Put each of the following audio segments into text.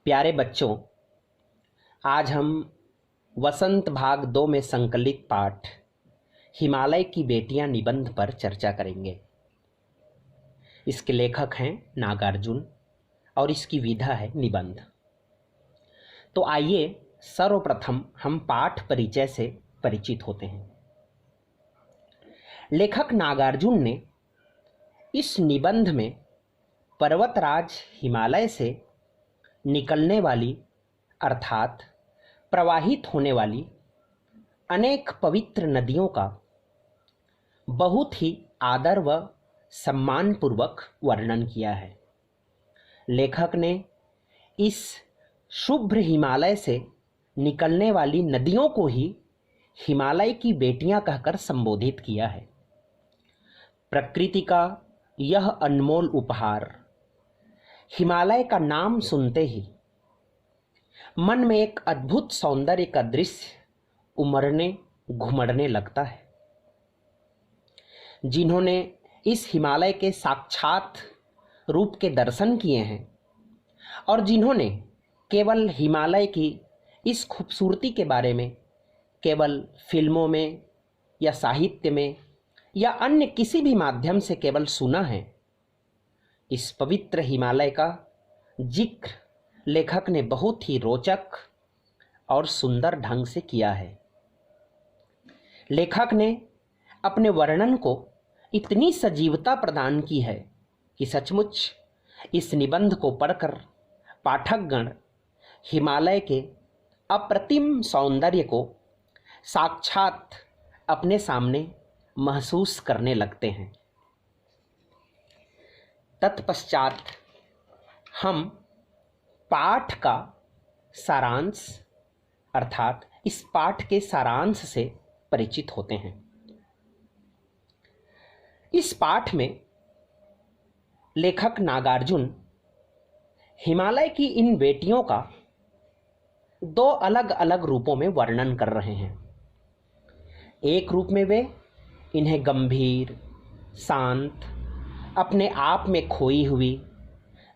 प्यारे बच्चों, आज हम वसंत भाग 2 में संकलित पाठ हिमालय की बेटियां निबंध पर चर्चा करेंगे। इसके लेखक हैं नागार्जुन और इसकी विधा है निबंध। तो आइए सर्वप्रथम हम पाठ परिचय से परिचित होते हैं। लेखक नागार्जुन ने इस निबंध में पर्वतराज हिमालय से निकलने वाली अर्थात प्रवाहित होने वाली अनेक पवित्र नदियों का बहुत ही आदर व सम्मानपूर्वक वर्णन किया है। लेखक ने इस शुभ्र हिमालय से निकलने वाली नदियों को ही हिमालय की बेटियां कहकर संबोधित किया है। प्रकृति का यह अनमोल उपहार हिमालय का नाम सुनते ही मन में एक अद्भुत सौंदर्य का दृश्य उमड़ने घुमड़ने लगता है। जिन्होंने इस हिमालय के साक्षात रूप के दर्शन किए हैं और जिन्होंने केवल हिमालय की इस खूबसूरती के बारे में केवल फिल्मों में या साहित्य में या अन्य किसी भी माध्यम से केवल सुना है, इस पवित्र हिमालय का जिक्र लेखक ने बहुत ही रोचक और सुंदर ढंग से किया है। लेखक ने अपने वर्णन को इतनी सजीवता प्रदान की है कि सचमुच इस निबंध को पढ़कर पाठकगण हिमालय के अप्रतिम सौंदर्य को साक्षात अपने सामने महसूस करने लगते हैं। तत्पश्चात हम पाठ का सारांश अर्थात इस पाठ के सारांश से परिचित होते हैं। इस पाठ में लेखक नागार्जुन हिमालय की इन बेटियों का दो अलग अलग रूपों में वर्णन कर रहे हैं। एक रूप में वे इन्हें गंभीर, शांत, अपने आप में खोई हुई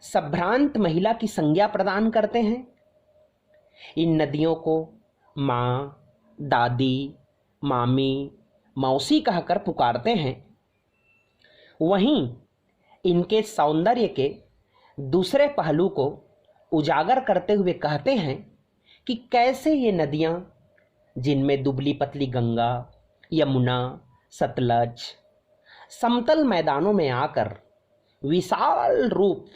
संभ्रांत महिला की संज्ञा प्रदान करते हैं। इन नदियों को माँ, दादी, मामी, मौसी कहकर पुकारते हैं। वहीं इनके सौंदर्य के दूसरे पहलू को उजागर करते हुए कहते हैं कि कैसे ये नदियाँ, जिनमें दुबली पतली गंगा, यमुना, सतलज समतल मैदानों में आकर विशाल रूप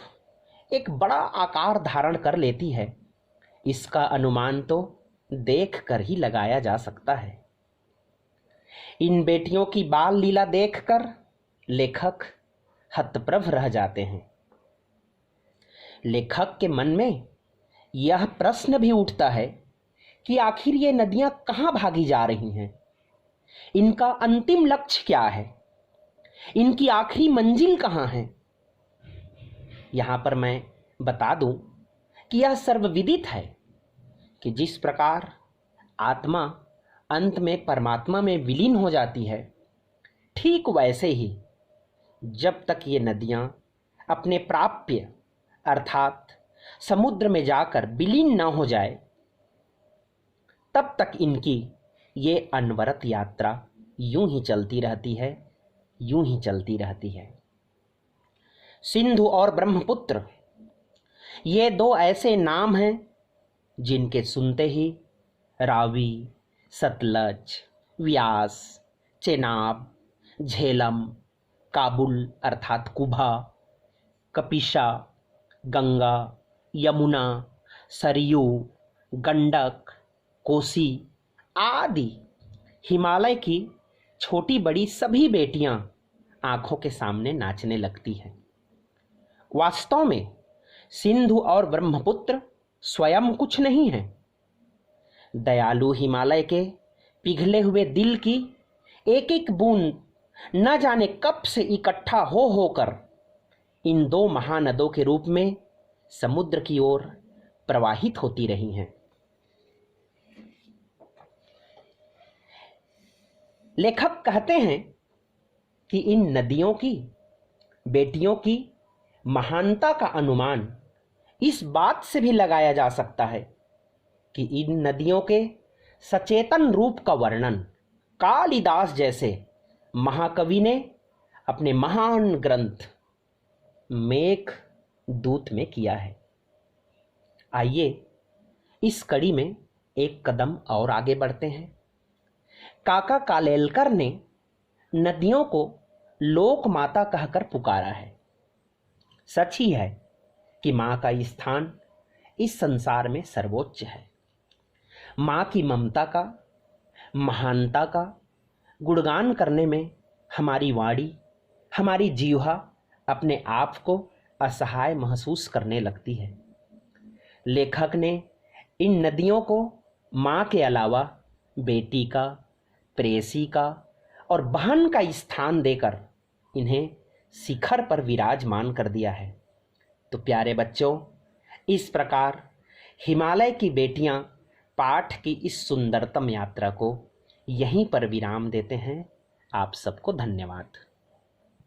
एक बड़ा आकार धारण कर लेती है, इसका अनुमान तो देख कर ही लगाया जा सकता है। इन बेटियों की बाल लीला देखकर लेखक हतप्रभ रह जाते हैं। लेखक के मन में यह प्रश्न भी उठता है कि आखिर ये नदियां कहाँ भागी जा रही हैं? इनका अंतिम लक्ष्य क्या है? इनकी आखिरी मंजिल कहाँ है? यहाँ पर मैं बता दूं कि यह सर्वविदित है कि जिस प्रकार आत्मा अंत में परमात्मा में विलीन हो जाती है, ठीक वैसे ही जब तक ये नदियाँ अपने प्राप्य अर्थात समुद्र में जाकर विलीन न हो जाए, तब तक इनकी ये अनवरत यात्रा यूं ही चलती रहती है, यूं ही चलती रहती है। सिंधु और ब्रह्मपुत्र ये दो ऐसे नाम हैं जिनके सुनते ही रावी, सतलज, व्यास, चेनाब, झेलम, काबुल अर्थात कुभा, कपिशा, गंगा, यमुना, सरयू, गंडक, कोसी आदि हिमालय की छोटी बड़ी सभी बेटियां आंखों के सामने नाचने लगती हैं। वास्तव में सिंधु और ब्रह्मपुत्र स्वयं कुछ नहीं है। दयालु हिमालय के पिघले हुए दिल की एक एक बूंद न जाने कब से इकट्ठा हो होकर इन दो महानदों के रूप में समुद्र की ओर प्रवाहित होती रही हैं। लेखक कहते हैं कि इन नदियों की बेटियों की महानता का अनुमान इस बात से भी लगाया जा सकता है कि इन नदियों के सचेतन रूप का वर्णन कालिदास जैसे महाकवि ने अपने महान ग्रंथ मेघदूत में किया है। आइए इस कड़ी में एक कदम और आगे बढ़ते हैं। काका कालेलकर ने नदियों को लोक माता कहकर पुकारा है। सच ही है कि माँ का स्थान इस संसार में सर्वोच्च है। माँ की ममता का, महानता का गुणगान करने में हमारी वाणी, हमारी जीवा अपने आप को असहाय महसूस करने लगती है। लेखक ने इन नदियों को माँ के अलावा बेटी का, प्रेयसी का और बहन का स्थान देकर इन्हें शिखर पर विराजमान कर दिया है। तो प्यारे बच्चों, इस प्रकार हिमालय की बेटियां पाठ की इस सुंदरतम यात्रा को यहीं पर विराम देते हैं। आप सबको धन्यवाद।